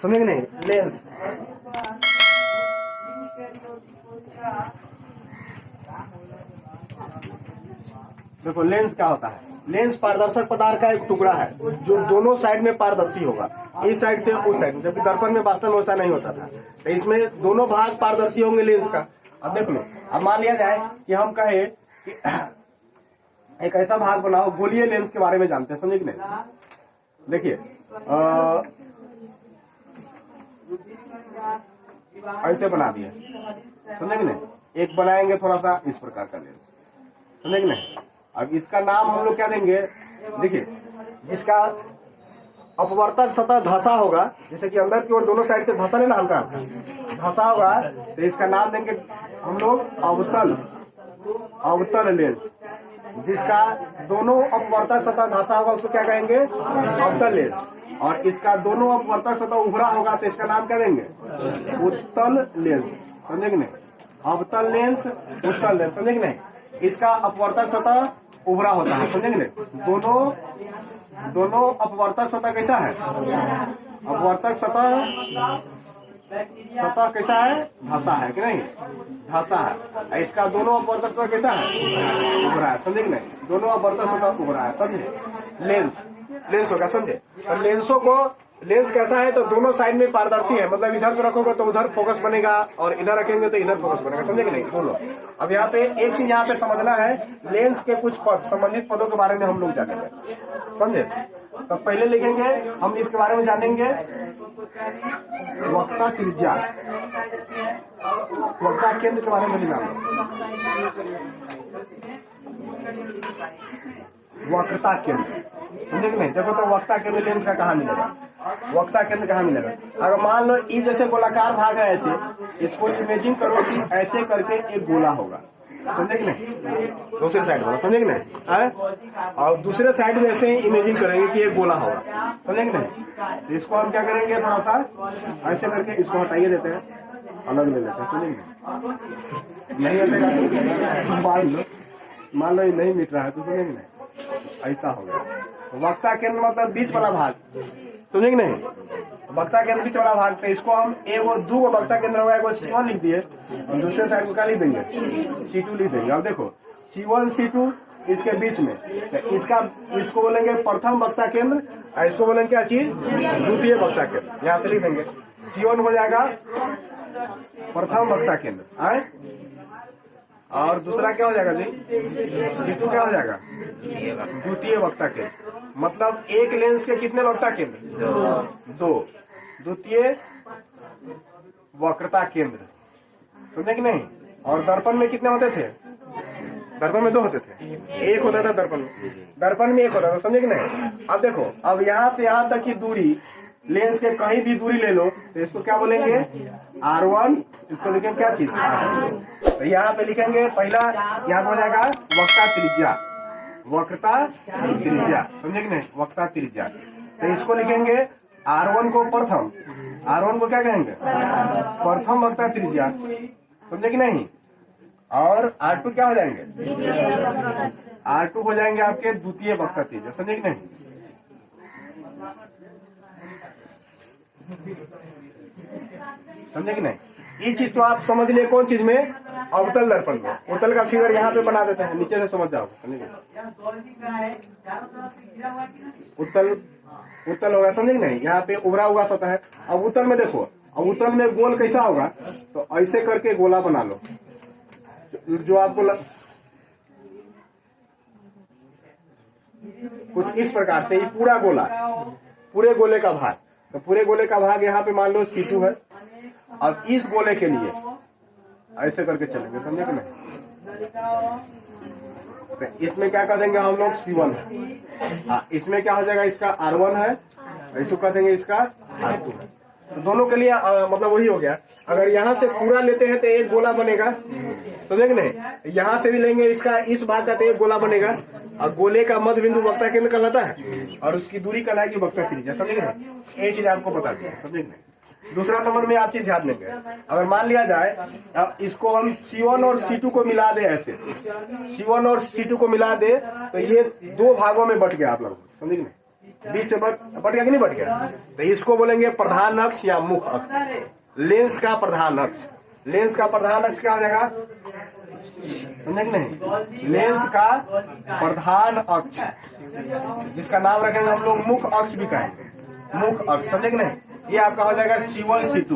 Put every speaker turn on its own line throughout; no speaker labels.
समझे कि नहीं। लेंस, देखो लेंस क्या होता है। लेंस पारदर्शक पदार्थ का एक टुकड़ा है जो दोनों साइड में पारदर्शी होगा, इस साइड से उस साइड में, जबकि दर्पण में वास्तव में ऐसा नहीं होता था। तो इसमें दोनों भाग पारदर्शी होंगे लेंस का। अब देख लो, अब मान लिया जाए कि हम कहे कि एक ऐसा भाग बनाओ, गोलीय लेंस के बारे में जानते हैं, समझे कि नहीं। देखिए ऐसे बना दिया, समझे कि नहीं। एक बनाएंगे थोड़ा सा इस प्रकार का लेंस, समझे कि नहीं। अब इसका नाम हम लोग क्या देंगे, देखिए जिसका अपवर्तक सतह धंसा होगा, जैसे कि अंदर की ओर दोनों साइड से धंसा नहीं ना, हल्का धंसा होगा, तो इसका नाम देंगे हम लोग अवतल लेंस। जिसका दोनों अपवर्तक सतह धंसा होगा उसको क्या कहेंगे, अवतल लेंस। और इसका दोनों अपवर्तक सतह उभरा होगा तो इसका नाम क्या देंगे, उत्तल लेंस, समझे कि नहीं। अवतल लेंस, उत्तल लेंस, समझे कि नहीं। इसका अपवर्तक सतह उभरा होता है, समझे कि नहीं। दोनों अपवर्तक सतह कैसा है, अपवर्तक सतह कैसा है, धंसा है कि नहीं, धंसा है। इसका दोनों अपवर्तक सतह कैसा है, उभरा है, समझे कि नहीं। दोनों अपवर्तक सतह उभरा है, समझे। लेंस होगा, समझे। तो लेंसों को, लेंस कैसा है तो दोनों साइड में पारदर्शी है, मतलब इधर से रखोगे तो उधर फोकस बनेगा और इधर रखेंगे तो इधर फोकस बनेगा, समझे कि नहीं। बोलो, अब यहाँ पे एक चीज यहाँ पे समझना है, लेंस के कुछ पद, संबंधित पदों के बारे में हम लोग जानेंगे, समझे। तो पहले लिखेंगे हम इसके बारे में जानेंगे, वक्रता त्रिज्या, वक्रता केंद्र के बारे में भी जानो, वक्रता केंद्र, समझे कि नहीं। देखो तो वक्रता केंद्र लेंस का कहाँ मिलेगा, वक्रता केंद्र कहाँ मिलेगा। अगर मान लो ई जैसे गोलाकार भाग है ऐसे, इसको इमेजिन करो कि ऐसे करके एक गोला होगा, समझे कि नहीं, दूसरे साइड वाला, समझे कि नहीं। और दूसरे साइड में ऐसे ही इमेजिन करेंगे कि एक गोला होगा, समझे कि नहीं। इसको हम क्या करेंगे, थोड़ा सा ऐसे करके इसको हटाइए देते हैं, अलग ले लेते हैं, समझे कि नहीं हटेगा। मान लो ये नहीं मिट रहा है तो समझे कि नहीं, ऐसा हो गया। वक्रता केंद्र मतलब बीच वाला भाग, समझे कि नहीं। वक्रता केंद्र बीच वाला भाग, तो इसको हम एगो दो वक्रता केंद्र होगा, एगो C1 लिख दिए और दूसरे साइड को क्या लिख देंगे, C2 लिख देंगे। अब देखो C1 C2 इसके बीच में, तो इसको बोलेंगे प्रथम वक्रता केंद्र, और इसको बोलेंगे क्या चीज, द्वितीय वक्रता केंद्र। यहाँ से लिख देंगे C1 हो जाएगा प्रथम वक्रता केंद्र आए, और दूसरा क्या हो जाएगा जी, C2 क्या हो जाएगा, द्वितीय वक्रता केंद्र। मतलब एक लेंस के कितने वक्रता केंद्र, दो, द्वितीय वक्रता केंद्र, समझे कि नहीं। और दर्पण में कितने होते थे, दर्पण में दो होते थे, एक होता था दर्पण में एक होता था, समझे कि नहीं। अब देखो, अब यहाँ से यहाँ तक की दूरी, लेंस के कहीं भी दूरी ले लो तो इसको क्या बोलेंगे, R1, इसको लिखेंगे क्या चीज, तो यहाँ पे लिखेंगे पहला, यहाँ पे हो जाएगा वक्रता त्रिज्या, वक्रता त्रिज्या, समझे कि नहीं, वक्रता त्रिज्या। तो इसको लिखेंगे R1 को प्रथम, R1 को क्या कहेंगे, प्रथम वक्रता त्रिज्या, समझे कि नहीं। और R2 क्या हो जाएंगे, R2 हो जाएंगे आपके द्वितीय वक्रता त्रिज्या, समझे कि नहीं। समझे कि नहीं। ये चीज तो आप समझ लिए कौन चीज में, अवतल दर्पण में। उत्तल का फिगर यहाँ पे बना देते हैं, नीचे से समझ जाओ, समझे। उत्तल होगा, समझे कि नहीं, यहाँ पे उभरा हुआ सतह है। अब उत्तल में देखो, अब उत्तल में गोल कैसा होगा, तो ऐसे करके गोला बना लो, जो आपको कुछ इस प्रकार से, ये पूरा गोला, पूरे गोले का भाग, तो पूरे गोले का भाग यहाँ पे मान लो C2 है। अब इस गोले के लिए ऐसे करके चलेंगे, समझे कि नहीं। तो इसमें क्या कर देंगे हम लोग, C1 है, इसमें क्या हो जाएगा, इसका R1 है, इसको कर देंगे इसका R2 है। तो दोनों के लिए मतलब वही हो गया। अगर यहाँ से पूरा लेते हैं तो एक गोला बनेगा, समझे कि नहीं। यहाँ से भी लेंगे इसका, इस भाग का, तो एक गोला बनेगा, और गोले का मध्य बिंदु वक्रता केंद्र कहलाता है, और उसकी दूरी कहलाएगी वक्रता त्रिज्या, समझे कि नहीं। ये चीज आपको बता दिया, समझे कि नहीं। दूसरा नंबर में आप चीज ध्यान देंगे, अगर मान लिया जाए इसको हम C1 और C2 को मिला दे, ऐसे C1 और C2 को मिला दे, तो ये दो भागों में बट गया आप लोग, समझे कि नहीं। बीच से बट गया कि नहीं बट गया, तो इसको बोलेंगे प्रधान अक्ष या मुख्य अक्ष। लेंस का प्रधान अक्ष, लेंस का प्रधान अक्ष क्या हो जाएगा, समझे कि नहीं, लेंस का प्रधान अक्ष, जिसका नाम रखेंगे हम लोग मुख्य अक्ष भी कहेंगे, मुख्य अक्ष, समझे कि नहीं। ये आपका हो जाएगा C1 C2,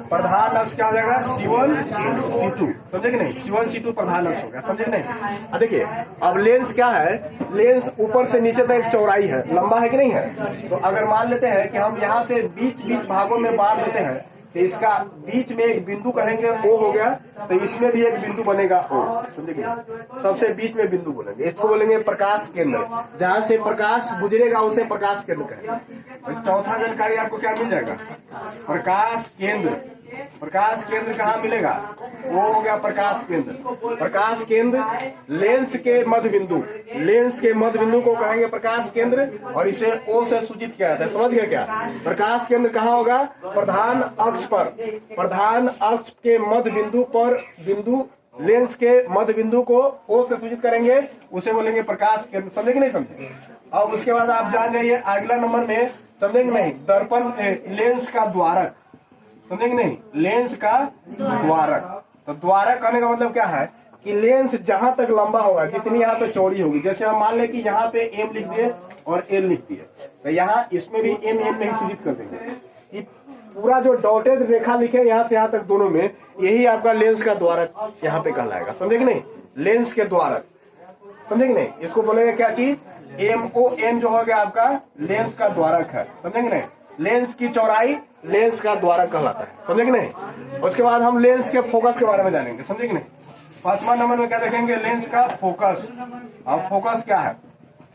प्रधान अक्ष क्या हो जाएगा C1 C2, समझे कि नहीं, C1 C2 प्रधान अक्ष हो गया, समझे कि नहीं। देखिए अब लेंस क्या है, लेंस ऊपर से नीचे तक एक चौड़ाई है, लंबा है कि नहीं है। तो अगर मान लेते हैं कि हम यहाँ से बीच बीच भागों में बांट देते हैं, तो इसका बीच में एक बिंदु कहेंगे O हो गया, तो इसमें भी एक बिंदु बनेगा O, समझे कि नहीं, सबसे बीच में बिंदु बोलेंगे, इसको बोलेंगे प्रकाश केंद्र, जहां से प्रकाश गुजरेगा उसे प्रकाश केंद्र कहेंगे। तो चौथा जानकारी आपको क्या मिल जाएगा, प्रकाश केंद्र। प्रकाश केंद्र कहाँ मिलेगा, वो हो गया प्रकाश केंद्र। प्रकाश केंद्र लेंस के मध्य बिंदु, लेंस के मध्य बिंदु को कहेंगे प्रकाश केंद्र, और इसे O से सूचित किया जाता है, समझ गया क्या। प्रकाश केंद्र कहाँ होगा, प्रधान अक्ष पर, प्रधान अक्ष के मध्य बिंदु पर, बिंदु लेंस के मध्य बिंदु को O से सूचित करेंगे, उसे बोलेंगे प्रकाश केंद्र, समझे कि नहीं समझे। अब उसके बाद आप जान जाइए अगला नंबर में, समझेंगे नहीं, दर्पण लेंस का द्वारक, समझे कि नहीं, लेंस का द्वारक। तो द्वारक कहने का मतलब क्या है कि लेंस जहां तक लंबा होगा, जितनी यहाँ पे चौड़ी होगी, जैसे हम मान ले कि यहाँ पे M लिख दिए और L लिख दिए, तो यहाँ इसमें भी M में ही सूचित कर देंगे कि पूरा जो डॉटेड रेखा लिखे यहाँ से यहाँ तक दोनों में, यही आपका लेंस का द्वारक यहाँ पे कहलाएगा, समझे कि नहीं, लेंस के द्वारक, समझे कि नहीं। इसको बोलेंगे क्या चीज, MON जो हो गया आपका लेंस का द्वारक है, समझे कि नहीं। लेंस की चौड़ाई लेंस का द्वारक कहलाता है, समझे कि नहीं। उसके बाद हम लेंस के फोकस के बारे में जानेंगे, समझे कि नहीं। 5वां नंबर में क्या देखेंगे, लेंस का फोकस। अब फोकस क्या है,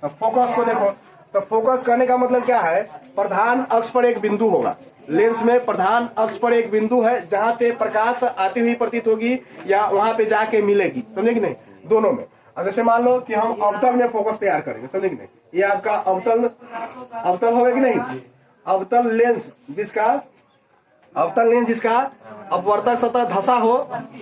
तो फोकस को देखो, तो फोकस करने का मतलब क्या है, प्रधान अक्ष पर एक बिंदु होगा, लेंस में प्रधान अक्ष पर एक बिंदु है जहां पे प्रकाश आती हुई प्रतीत होगी या वहां पे जाके मिलेगी, समझे कि नहीं, दोनों में। अब जैसे मान लो कि हम अवतल में फोकस तैयार करेंगे, समझे कि नहीं, ये आपका अवतल, अवतल होगा कि नहीं, अवतल लेंस जिसका, अवतल लेंस जिसका अपवर्तक सतह धसा हो,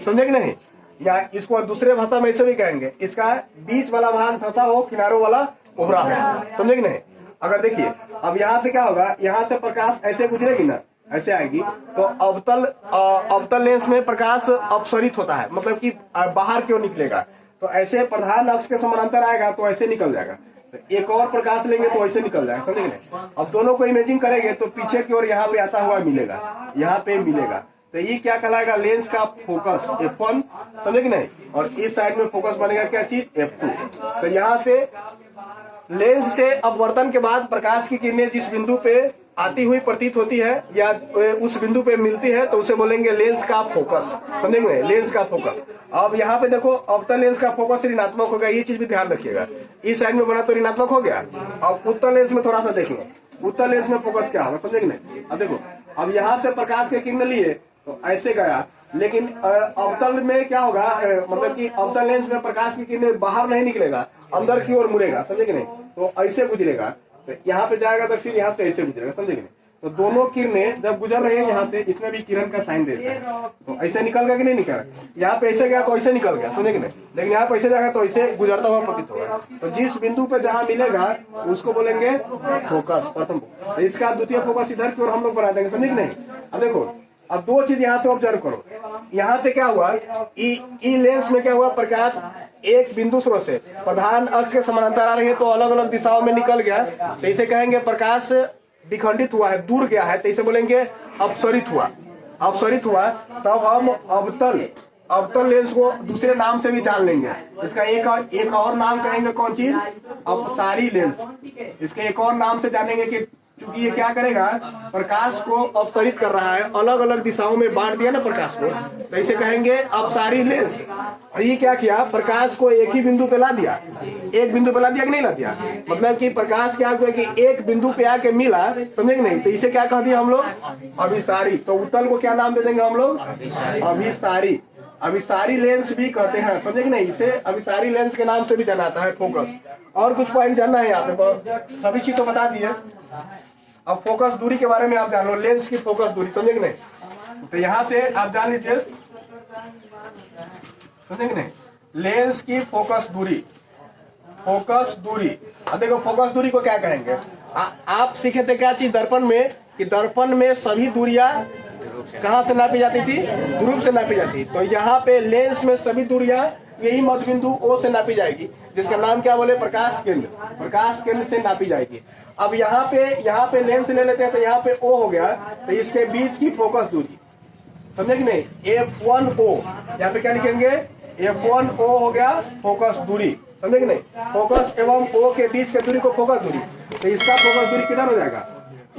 समझे कि नहीं, या इसको दूसरे भाषा में ऐसे भी कहेंगे, इसका बीच वाला भाग धसा हो, किनारों वाला उभरा हो, समझे कि नहीं। अगर देखिए अब यहाँ से क्या होगा, यहाँ से प्रकाश ऐसे गुजरेगी ना, ऐसे आएगी, तो अवतल लेंस में प्रकाश अपसरित होता है, मतलब कि बाहर क्यों निकलेगा, तो ऐसे प्रधान अक्ष के समानांतर आएगा तो ऐसे निकल जाएगा, तो एक और प्रकाश लेंगे तो ऐसे निकल जाएगा, समझे कि नहीं। अब दोनों को इमेजिंग करेंगे तो पीछे की ओर यहाँ पे आता हुआ मिलेगा, यहाँ पे मिलेगा, तो ये क्या कहलाएगा, लेंस का फोकस F1, समझे कि नहीं। और इस साइड में फोकस बनेगा क्या चीज, F2। तो यहाँ से लेंस से अपवर्तन के बाद प्रकाश की किरणें जिस बिंदु पे आती हुई प्रतीत होती है या उस बिंदु पे मिलती है तो उसे बोलेंगे लेंस का फोकस, समझेंगे, लेंस का फोकस। अब यहाँ पे देखो अवतल लेंस का फोकस ऋणात्मक होगा, ये चीज भी ध्यान रखिएगा, इस साइड में बना तो ऋणात्मक हो गया। अब उत्तल लेंस में थोड़ा सा देखेंगे, उत्तल लेंस में फोकस क्या होगा, समझे कि नहीं। अब देखो अब यहाँ से प्रकाश के किरण लिए तो ऐसे गया, लेकिन अवतल में क्या होगा, मतलब कि अवतल लेंस में प्रकाश की किरणें बाहर नहीं निकलेगा, अंदर की ओर मुड़ेगा, समझे कि नहीं, तो ऐसे गुजरेगा, तो यहाँ पे जाएगा तो फिर यहाँ से ऐसे गुजरेगा, समझे कि नहीं। तो दोनों किरणें जब गुजर रही है यहाँ से, इसमें भी किरण का साइन देता है, तो ऐसे निकल गया कि नहीं निकल, यहाँ पे ऐसे गया तो ऐसे निकल गया, समझे कि नहीं, लेकिन यहाँ पे ऐसे जाएगा तो ऐसे गुजरता हुआ प्रतीत होगा। तो जिस बिंदु पे जहाँ मिलेगा उसको बोलेंगे फोकस, प्रथम। तो इसका द्वितीय फोकस इधर की ओर हम लोग बना देंगे, समझे कि नहीं। अब देखो अब दो चीज यहाँ से ऑब्जर्व करो, यहाँ से क्या हुआ, ई लेंस में क्या हुआ, प्रकाश एक बिंदु स्रोत से प्रधान अक्ष के समानांतर आ रही है तो अलग अलग दिशाओं में निकल गया, तो इसे कहेंगे प्रकाश विखंडित हुआ है, दूर गया है, तो इसे बोलेंगे अपसरित हुआ, अपसरित हुआ। तब हम अवतल लेंस को दूसरे नाम से भी जान लेंगे, इसका एक और नाम कहेंगे, कौन चीज, अपसारी लेंस। इसके एक और नाम से जानेंगे कि क्योंकि ये क्या करेगा, प्रकाश को अपसरित कर रहा है, अलग अलग दिशाओं में बांट दिया ना प्रकाश को, तो इसे कहेंगे अपसारी लेंस। और ये क्या किया, प्रकाश को एक ही बिंदु पे ला दिया, एक बिंदु पे ला दिया कि नहीं ला दिया, मतलब कि प्रकाश क्या हुआ कि एक बिंदु पे आके मिला, समझे कि नहीं, तो इसे क्या कह दिया हम लोग, अभिसारी। तो उत्तल को क्या नाम दे देंगे हम लोग, अभिसारी। अभिसारी लेंस भी कहते हैं, समझे कि नहीं, इसे अभिसारी लेंस के नाम से भी जाना जाता है फोकस। और कुछ पॉइंट जानना है यहाँ पे, सभी चीज तो बता दिए, अब फोकस दूरी के बारे में आप जान लो, लेंस की फोकस दूरी, समझे कि नहीं। तो यहाँ से आप जान लीजिए, समझे कि नहीं, लेंस की फोकस दूरी, फोकस दूरी। अब देखो फोकस दूरी को क्या कहेंगे, आप सीखे थे क्या चीज दर्पण में, कि दर्पण में सभी दूरियां कहाँ से नापी जाती थी, ध्रुव से नापी जाती। तो यहाँ पे लेंस में सभी दूरियां यही मध्य बिंदु O से नापी जाएगी, जिसका नाम क्या बोले, प्रकाश केंद्र। प्रकाश केंद्र से नापी जाएगी। अब यहाँ पे लेंस ले लेते हैं, तो यहाँ पे O हो गया, तो इसके बीच की फोकस दूरी, समझे कि नहीं, F1O। यहाँ पे क्या लिखेंगे, F1O हो गया फोकस दूरी, समझे कि नहीं। फोकस एवं O के बीच की दूरी को फोकस दूरी, तो इसका फोकस दूरी किधर हो जाएगा,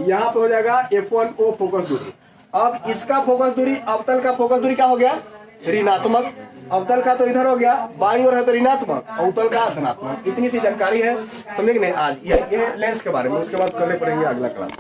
यहाँ पे हो जाएगा F1O फोकस दूरी। अब इसका फोकस दूरी, अवतल का फोकस दूरी क्या हो गया, ऋणात्मक। अवतल का तो इधर हो गया, बाईं ओर है तो ऋणात्मक, अवतल का धनात्मक। इतनी सी जानकारी है, समझे कि नहीं आज ये लेंस के बारे में। उसके बाद करने पड़ेंगे अगला क्लास।